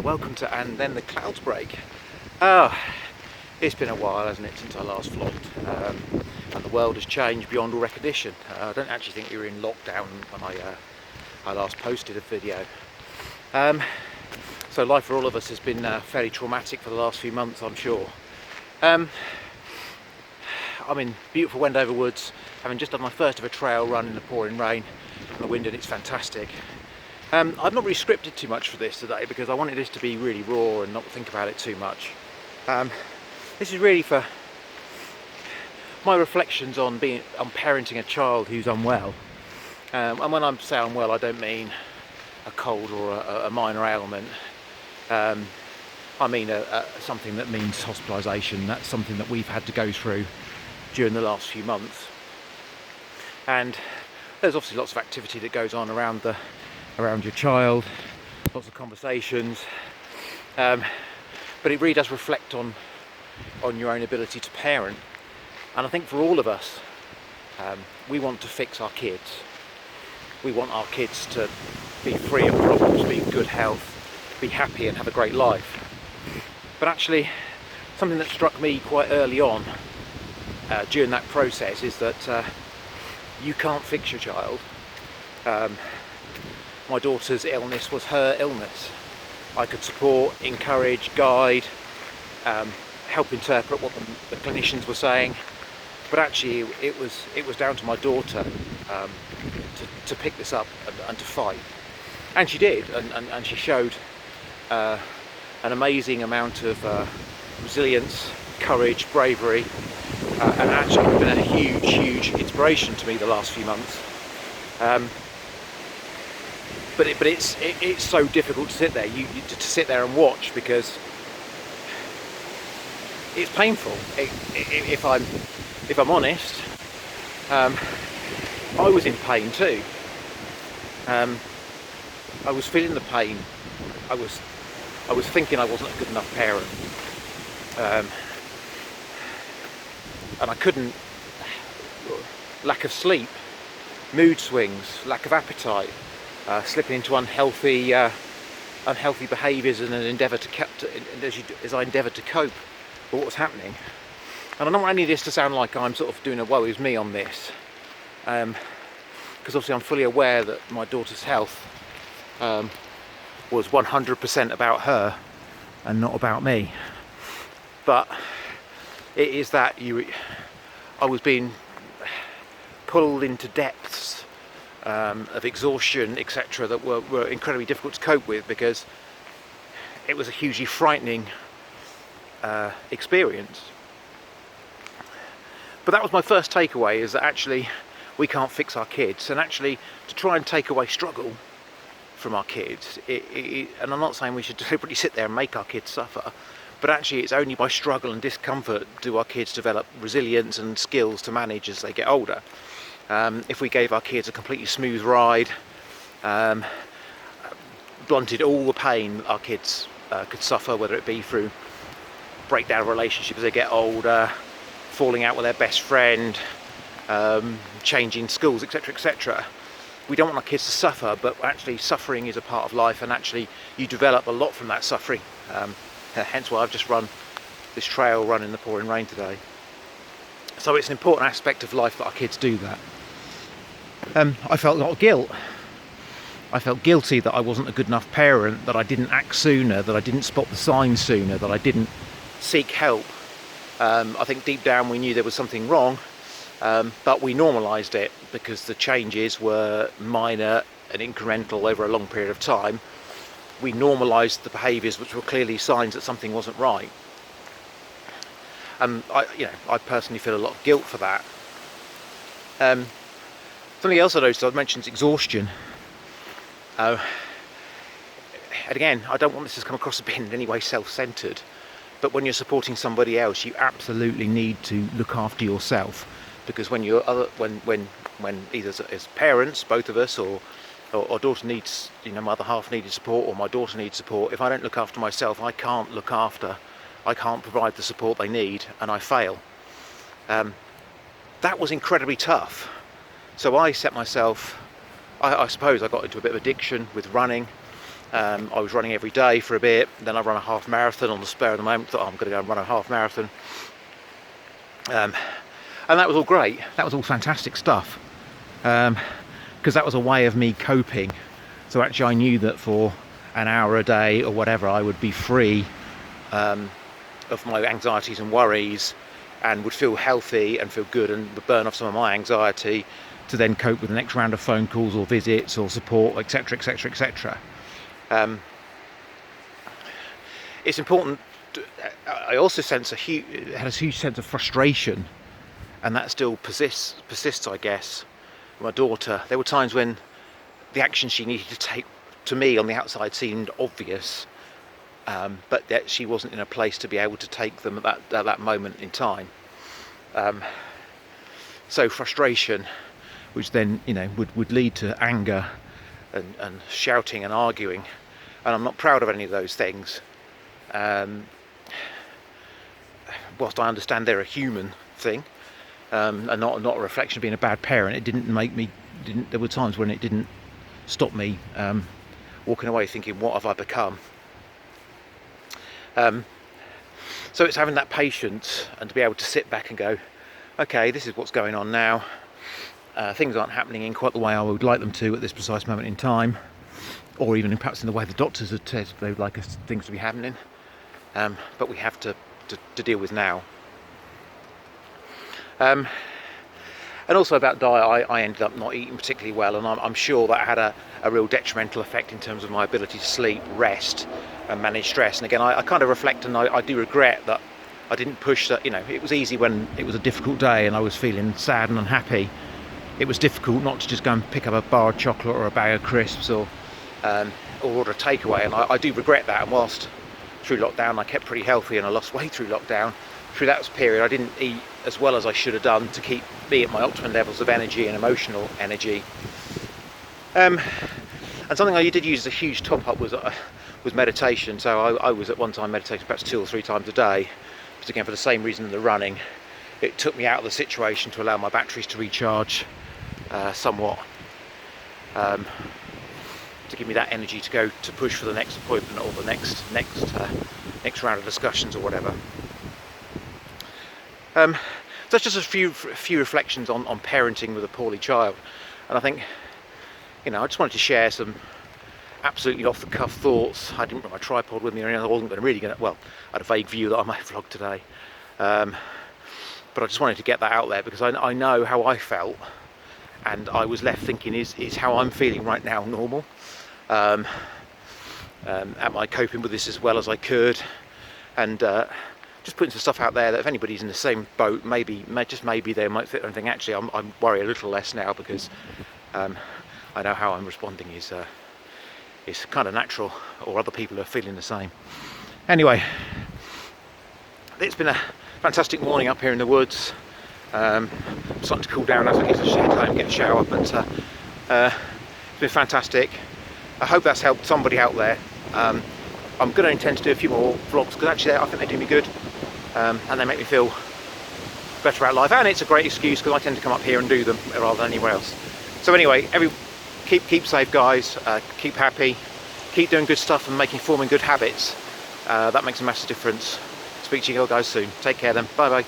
Welcome to And Then the Clouds Break. Oh, it's been a while, hasn't it, since I last vlogged, and the world has changed beyond all recognition. I don't actually think we were in lockdown when I last posted a video. So life for all of us has been fairly traumatic for the last few months, I'm sure. I'm in beautiful Wendover Woods, having just done my first ever trail run in the pouring rain in the wind, and it's fantastic. I've not really scripted too much for this today because I wanted this to be really raw and not think about it too much. This is really for my reflections on parenting a child who's unwell. And when I say unwell, I don't mean a cold or a minor ailment. I mean something that means hospitalisation. That's something that we've had to go through during the last few months. And there's obviously lots of activity that goes on around your child, lots of conversations, but it really does reflect on your own ability to parent. And I think for all of us, we want to fix our kids. We want our kids to be free of problems, be in good health, be happy and have a great life. But actually, something that struck me quite early on during that process is that you can't fix your child. My daughter's illness was her illness. I could support, encourage, guide, help interpret what the clinicians were saying, but actually it was down to my daughter to pick this up and to fight. And she did, and she showed an amazing amount of resilience, courage, bravery, and actually it's been a huge inspiration to me the last few months. But it's so difficult to sit there. To sit there and watch, because it's painful. If I'm honest, I was in pain too. I was feeling the pain. I was thinking I wasn't a good enough parent, and I couldn't. Lack of sleep, mood swings, lack of appetite. Slipping into unhealthy behaviours in an endeavour as I endeavoured to cope with what was happening. And I don't want any of this to sound like I'm sort of doing a woe is me on this, because obviously I'm fully aware that my daughter's health was 100% about her and not about me. But it is that I was being pulled into depths of exhaustion, etc., that were incredibly difficult to cope with, because it was a hugely frightening experience. But that was my first takeaway, is that actually we can't fix our kids, and actually to try and take away struggle from our kids, and I'm not saying we should deliberately sit there and make our kids suffer, but actually it's only by struggle and discomfort do our kids develop resilience and skills to manage as they get older. If we gave our kids a completely smooth ride, blunted all the pain our kids could suffer, whether it be through breakdown of relationships as they get older, falling out with their best friend, changing schools, etc., etc. We don't want our kids to suffer, but actually suffering is a part of life, and actually you develop a lot from that suffering. Hence why I've just run this trail run in the pouring rain today. So it's an important aspect of life that our kids do that. I felt a lot of guilt. I felt guilty that I wasn't a good enough parent, that I didn't act sooner, that I didn't spot the signs sooner, that I didn't seek help. I think deep down we knew there was something wrong, but we normalised it because the changes were minor and incremental over a long period of time. We normalised the behaviours which were clearly signs that something wasn't right. I personally feel a lot of guilt for that. Something else I noticed, I mentioned exhaustion. And again, I don't want this to come across as being in any way self-centered, but when you're supporting somebody else, you absolutely need to look after yourself, because when either as parents, both of us, or daughter needs, my other half needed support, or my daughter needs support, if I don't look after myself, I can't provide the support they need, and I fail. That was incredibly tough. So I set myself, I suppose I got into a bit of addiction with running, I was running every day for a bit, then I run a half marathon on the spur of the moment, thought, oh, I'm going to go and run a half marathon. And that was all great, that was all fantastic stuff, because that was a way of me coping. So actually I knew that for an hour a day or whatever I would be free of my anxieties and worries, and would feel healthy and feel good, and would burn off some of my anxiety to then cope with the next round of phone calls or visits or support, etc, etc, etc. It's important. I also had a huge sense of frustration, and that still persists, I guess. My daughter, there were times when the action she needed to take to me on the outside seemed obvious, but that she wasn't in a place to be able to take them at that moment in time. So frustration, which then would lead to anger and shouting and arguing, and I'm not proud of any of those things. Whilst I understand they're a human thing, and not a reflection of being a bad parent, it didn't make me. There were times when it didn't stop me walking away thinking, what have I become? So it's having that patience and to be able to sit back and go, okay, this is what's going on now. Things aren't happening in quite the way I would like them to at this precise moment in time, or even perhaps in the way the doctors have said they would like things to be happening, but we have to deal with now. And also about diet, I ended up not eating particularly well, and I'm sure that had a real detrimental effect in terms of my ability to sleep, rest and manage stress. And again, I kind of reflect, and I do regret that I didn't push that. It was easy when it was a difficult day and I was feeling sad and unhappy. It was difficult not to just go and pick up a bar of chocolate or a bag of crisps or order a takeaway, and I do regret that. And whilst through lockdown I kept pretty healthy and I lost weight through lockdown, through that period I didn't eat as well as I should have done to keep me at my optimum levels of energy and emotional energy. And something I did use as a huge top up was meditation. So I was at one time meditating perhaps 2 or 3 times a day, but again for the same reason as the running, it took me out of the situation to allow my batteries to recharge somewhat, to give me that energy to go to push for the next appointment or the next round of discussions or whatever. So that's just a few reflections on parenting with a poorly child, and I think I just wanted to share some absolutely off the cuff thoughts. I didn't bring my tripod with me or anything. I wasn't really going to. Well, I had a vague view that I might vlog today, but I just wanted to get that out there because I know how I felt, and I was left thinking, is how I'm feeling right now normal? Am I coping with this as well as I could? And just putting some stuff out there that if anybody's in the same boat, maybe they might think actually I worry a little less now because I know how I'm responding is kind of natural, or other people are feeling the same. Anyway, it's been a fantastic morning up here in the woods. I'm starting to cool down as I get to home and get a shower, but it's been fantastic. I hope that's helped somebody out there. I'm going to intend to do a few more vlogs because actually I think they do me good, and they make me feel better about life, and it's a great excuse because I tend to come up here and do them rather than anywhere else. So anyway, keep safe, guys. Keep happy, keep doing good stuff and forming good habits. That makes a massive difference. Speak to you guys soon. Take care then. Bye bye.